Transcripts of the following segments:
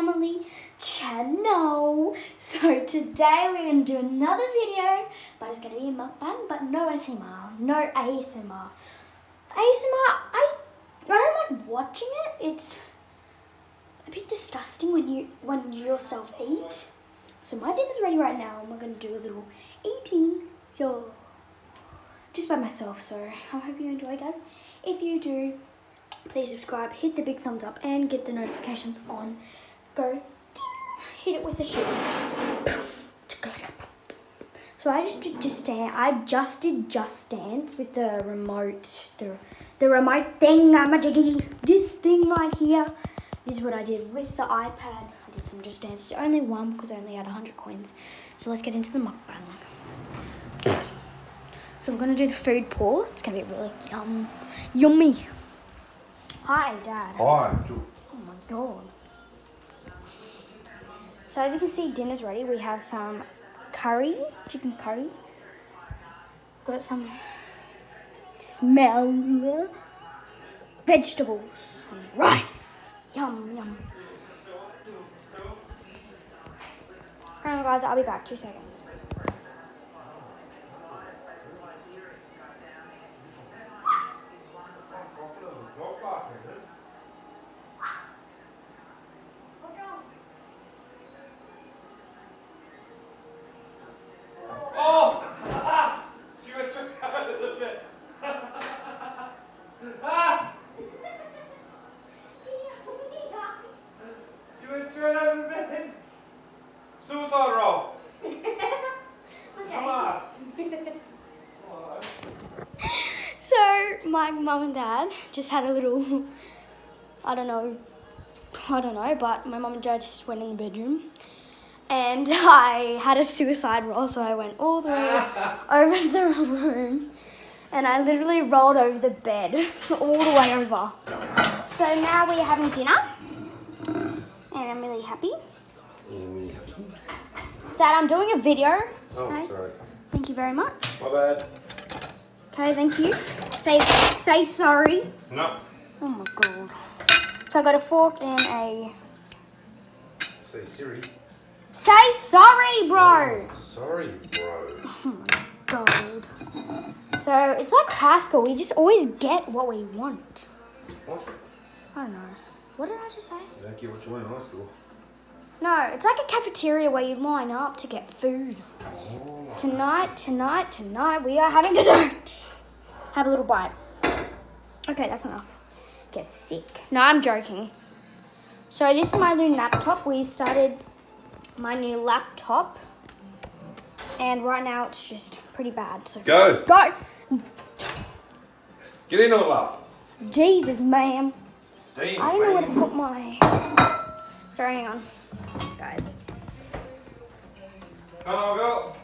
family channel. So today we're going to do another video, but it's going to be a mukbang, but no ASMR, no ASMR. I don't like watching it. It's a bit disgusting when you yourself eat. So my dinner's ready right now, and we're going to do a little eating. So just by myself, so I hope you enjoy, guys. If you do, please subscribe, hit the big thumbs up, and get the notifications on. Go ding, hit it with a shoe. So I just did Just Dance with the remote, the remote thing, this thing right here. This is what I did with the iPad. I did some Just Dance, only one because I only had 100 coins. So let's get into the mukbang. So I'm gonna do the food pour. It's gonna be really yummy. Hi, Dad. Hi. Oh my God. So as you can see, dinner's ready. We have some curry, chicken curry. Got some smell vegetables, and rice. Yum, yum. Alright guys, I'll be back 2 seconds. Straight over the bed. Suicide roll. Come on. So my mum and dad just had a little, I don't know, but my mum and dad just went in the bedroom, and I had a suicide roll, so I went all the way over the room, and I literally rolled over the bed all the way over. So now we're having dinner. And I'm really happy that I'm doing a video. Oh, okay. sorry. Thank you very much. My bad. Okay, thank you. Say sorry. No. Oh my God. So I got a fork and a... Say Siri. Say sorry, bro. Oh, sorry, bro. Oh my God. So it's like high school. We just always get what we want. What? I don't know. What did I just say? You don't get what you want in high school. No, it's like a cafeteria where you line up to get food. Oh. Tonight, we are having dessert. Have a little bite. Okay, that's enough. Get sick. No, I'm joking. So this is my new laptop. We started my new laptop. And right now it's just pretty bad. So Go. Go. Get in all up. Jesus, ma'am. Damn, I don't know where to put my... Sorry, hang on, guys. Come on, go.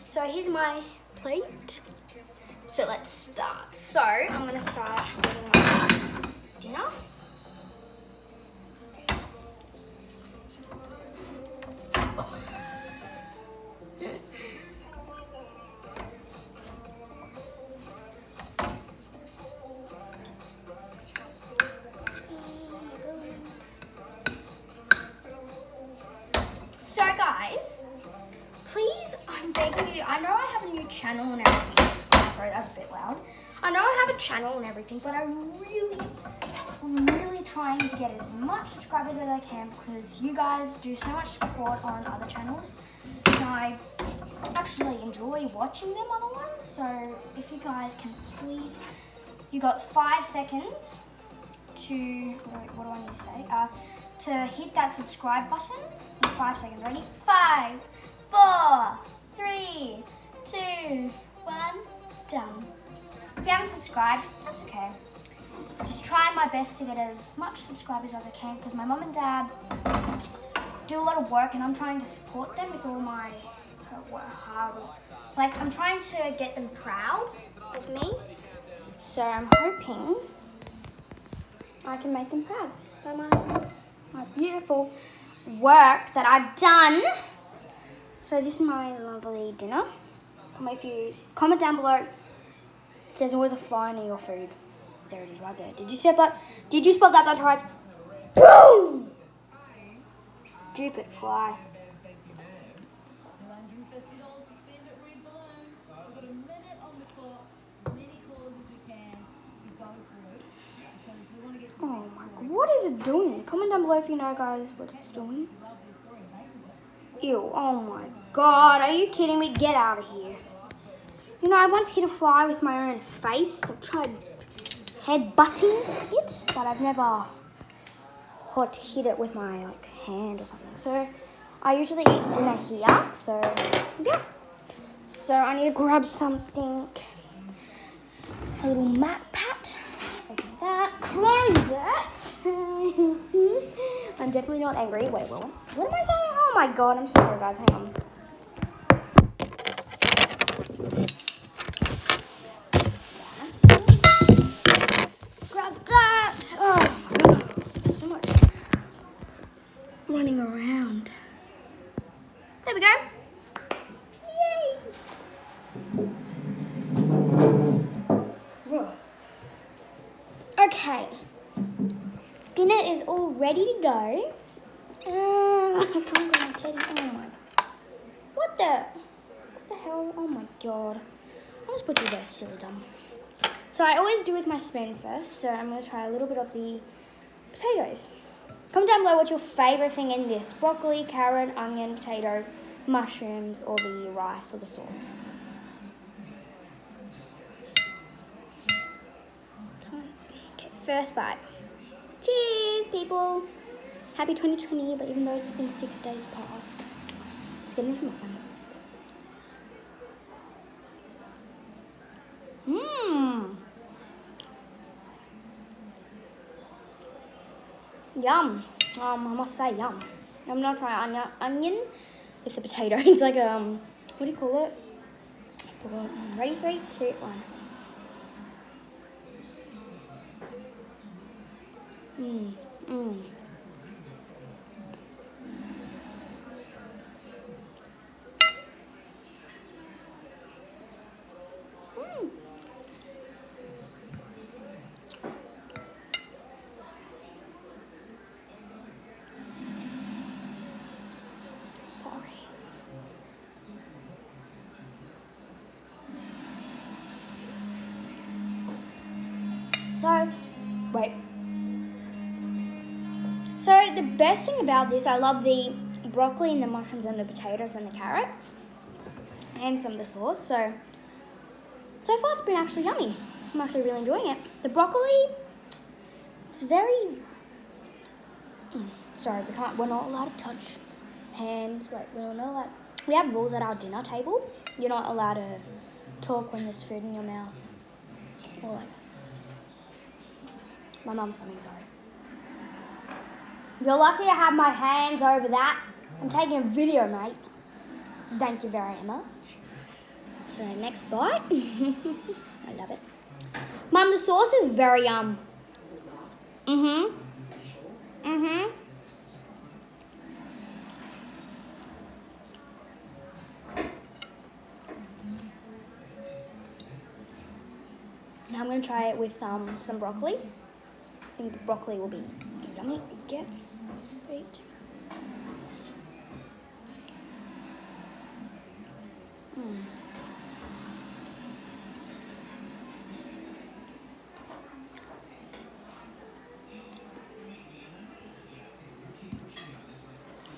So here's my plate. So let's start. So I'm gonna start getting my dinner. So guys, please, I'm begging you, I know I have a new channel and everything. Sorry, that's a bit loud. I know I have a channel and everything, but I'm really trying to get as much subscribers as I can, because you guys do so much support on other channels, and I actually enjoy watching them other ones. So if you guys can please, you got 5 seconds to, what do I need to say? To hit that subscribe button. 5 seconds. Ready? 5, 4, 3, 2, 1. Done. If you haven't subscribed, that's okay. Just trying my best to get as much subscribers as I can, because my mum and dad do a lot of work, and I'm trying to support them with all my hard work. Like, I'm trying to get them proud of me. So I'm hoping I can make them proud by my beautiful work that I've done. So this is my lovely dinner. Comment down below if there's always a fly in your food. there it is right there. Did you spot that? Did you spot that right? Boom! Stupid fly. Oh my god, what is it doing? Comment down below if you know, guys, what it's doing. Ew, oh my god, are you kidding me? Get out of here. You know, I once hit a fly with my own face. I've tried head-butting it, but I've never hit it with my hand or something. So I usually eat dinner here, so yeah. So I need to grab something, a little mat pat. Open that, close it. I'm definitely not angry. Wait, what am I saying? Oh my god, I'm so sorry guys, hang on. Grab that. Oh my god, so much running around. There we go. Yay. Okay. Dinner is all ready to go. I can't go my teddy. Oh my. What the hell? Oh my god. I almost put you there, silly dumb. So I always do with my spoon first. So I'm going to try a little bit of the potatoes. Comment down below what's your favourite thing in this. Broccoli, carrot, onion, potato, mushrooms, or the rice or the sauce. Okay, first bite. Cheers, people. Happy 2020, but even though it's been 6 days past. Let's get into mukbang. Mmm. Yum. I must say yum. I'm gonna try onion with the potato. It's like what do you call it? I forgot. Ready? 3, 2, 1. Mmm. Mmm. Sorry. So, wait. So the best thing about this, I love the broccoli and the mushrooms and the potatoes and the carrots and some of the sauce. So far it's been actually yummy. I'm actually really enjoying it. The broccoli, it's very, sorry, we're not allowed to touch hands. Right, we're not allowed. We have rules at our dinner table. You're not allowed to talk when there's food in your mouth. Or like, my mum's coming, sorry. You're lucky I have my hands over that. I'm taking a video, mate. Thank you very much. So next bite. I love it. Mum, the sauce is very Now I'm going to try it with some broccoli. I think the broccoli will be yummy. Get. Great.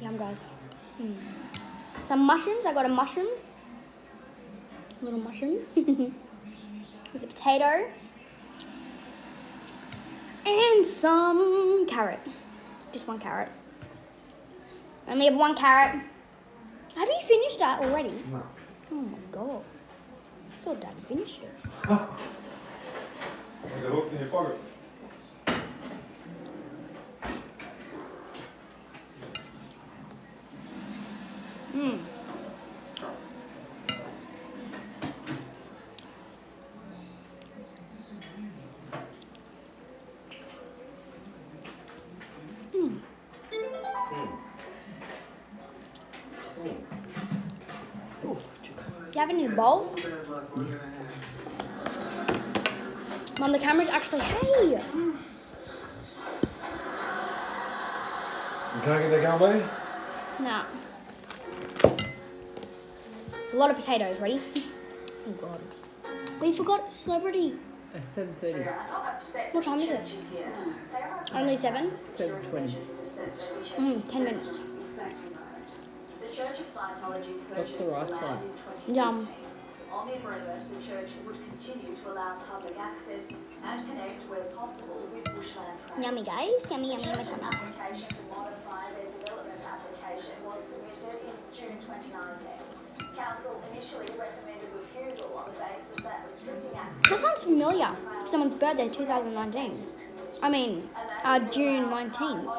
Yum, guys. Some mushrooms. I got a mushroom. A little mushroom. With a potato. And some carrot. Just one carrot. I only have one carrot. Have you finished that already? No. Oh my god. I thought Dad finished it. Is it hooked in your pocket? You have it in a bowl? Mom, the camera's actually. Hey. You can't get that going, baby? Nah. A lot of potatoes. Ready? Oh God. We forgot celebrity. At 7:30. What time is it? Only 7? 7:20. 10 minutes. What's the rice like? Yum. On the agreement, the church would continue to allow public access and connect where possible with bushland trade. Yummy, guys. Yummy, yummy, The yummy, church's yummy. application to modify their development application was submitted in June 2019. Council initially recommended refusal on the basis that restricting access. That sounds familiar. Someone's birthday, 2019. I mean, June 19th.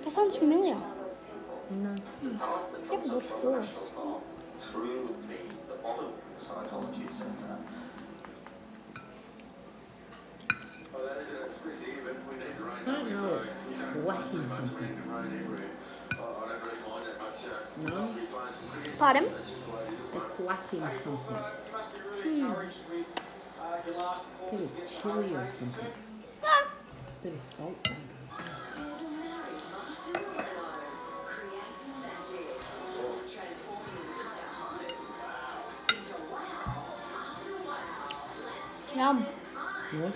That sounds familiar. No. You have a lot of stores. Through the following Scientology Centre. I don't know, it's lacking something. No? Pardon? It's lacking something. Hmm. Bit of chili or something. Ah. Bit of salt maybe. Yum. Yes?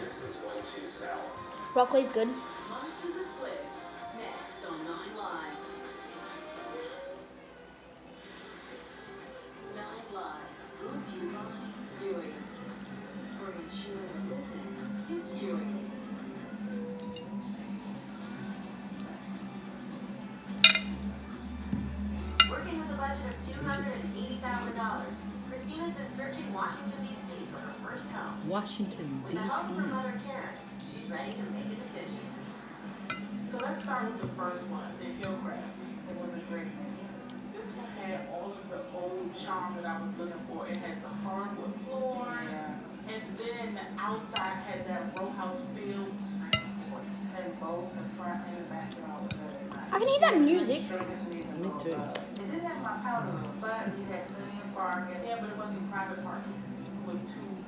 Broccoli's good. Next on 9 Live. 9 Live, brought to you by Viewing. For insured visits, Viewing. Working with a budget of $280,000, Christina's been searching Washington, D.C. for her first home. Washington, With the help of her D.C. mother, Karen, she's ready to make a decision. So let's start with the first one, the Hillcrest. It was a great name. This one had all of the old charm that I was looking for. It has the hardwood floor, and then the outside had that row house feel. And both the front and the backyard was really nice. I can hear that music. Me too. It didn't have my powder room, but you had plenty of parking. Yeah, but it wasn't private parking. It was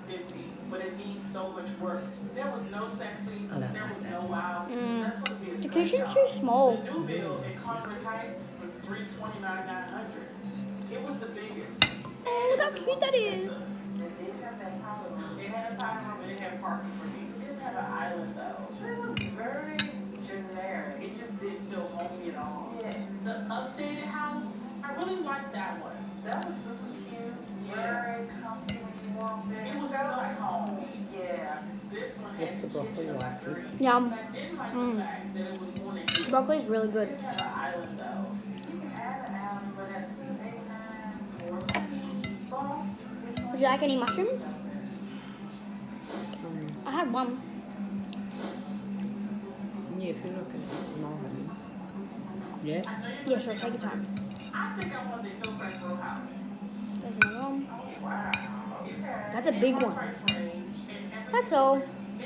$250, but it needs so much work. There was no sexy, I love there was that. no wow. That's supposed to be a The great kitchen's job. too small. The new build in Congress Heights was $329,900. It was the biggest. Oh, look how cute that is. It did have that powder room. It had a powder room and it had parking for me. It didn't have an island though. It was very generic. It just didn't feel homey at all. Yeah. The updated house, I really liked that one. That was super cute. Very comfy when you walked in. It was so home. Yeah. This one had What's the broccoli like? Good? Yum. I didn't like the fact that it was on a hill. Broccoli's really good. It had an island though. You can add an island, but at $289 or Would you like any mushrooms? I had one. Yeah, if you're not going to eat them all, honey. Yeah? Yeah, sure. Take your time. I think I want the Hillcrest Row House. There's another one. Wow. That's a big one. Price range and everything. That's all. It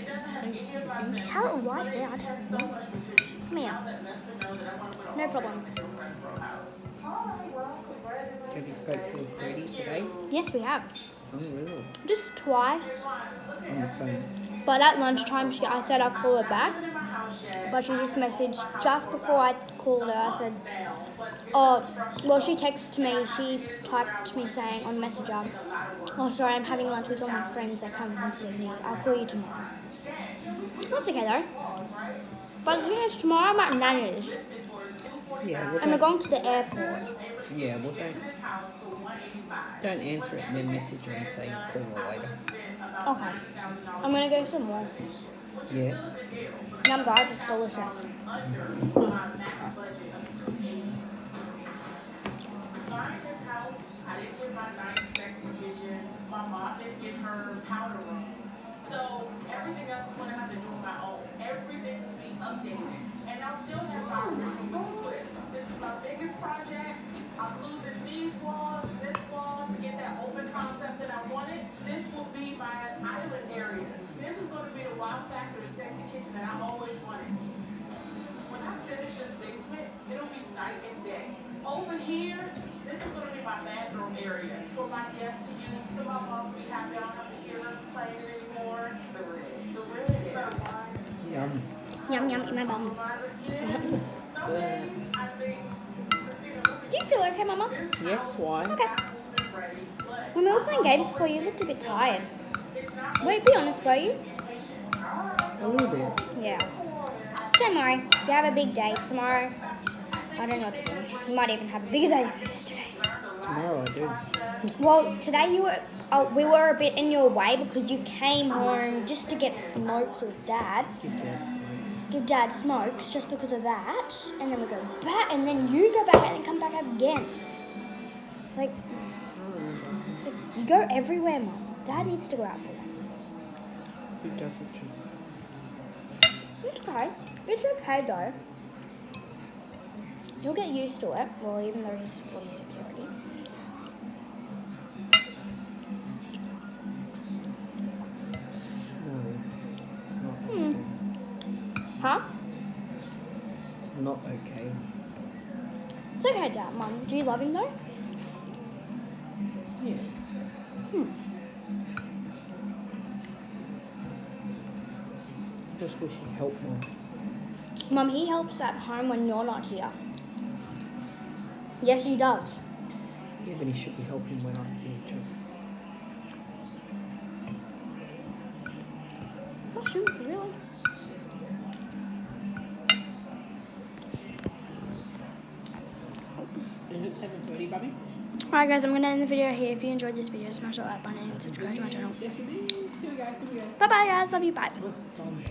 doesn't have any of my There's carrot right there. I just so much potential. Come here. Now that Lester knows that I want to put a No home problem. in the Hillcrest Row House. Have you spoke to a Grady today? Yes, we have. Oh, really? Just twice. On the phone. But at lunchtime, I said I'd call her back. But she just messaged just before I called her. I said, oh, well, she texted me. She typed me saying on Messenger, oh, sorry, I'm having lunch with all my friends that come from Sydney. I'll call you tomorrow. That's okay, though. But the thing is, tomorrow I'm at Nana's. Yeah, well, And we're don't, going to the airport. yeah, well, don't answer it and then message her and say call her later. Okay. I'm going to go some more. Yeah. Yum, guys, it's delicious. My max budget of $280. Buying this house, I didn't get my nice sexy kitchen. My mom didn't get her powder room. So everything else is going to have to do on my own. Everything will be updated. And I'll still have my original twist. This is my biggest project. I'm losing these walls, this wall to get that open concept that I wanted. This will be my island area. This is going to be the wow factor and sexy kitchen that I always wanted. When I finish this basement, it'll be night and day. Over here, this is going to be my bathroom area for my guests to use. So my mom will be happy I don't have to hear her play it anymore. But Yum. Yum yum in my bum. Good. Do you feel okay, Mama? Yes, why? Okay. When we were playing games before, you looked a bit tired. Wait, be honest, were you? A little bit. Yeah. Don't worry. You have a big day tomorrow. I don't know what to do. You might even have a bigger day than this today. Tomorrow I do. Well, today we were a bit in your way because you came home just to get smokes with Dad. Give Dad some. Give Dad smokes just because of that, and then we go back, and then you go back and then come back up again. It's like you go everywhere, Mum. Dad needs to go out for once. Who doesn't choose? It's okay. It's okay though. You'll get used to it. Well, even though he's 46 already. No. It's not Hmm. okay. Huh? It's not okay. It's okay, Dad. Mum, do you love him though? Yeah. Just wish he'd help more. Mum, he helps at home when you're not here. Yes, he does. Yeah, but he should be helping when I'm here too. Oh, shoot, really? Is it 7:30, Bubby? Alright guys, I'm going to end the video here. If you enjoyed this video, smash that like button and subscribe to my channel. Yes, it is. Here we go. Bye bye guys, love you, bye. Look, Tom.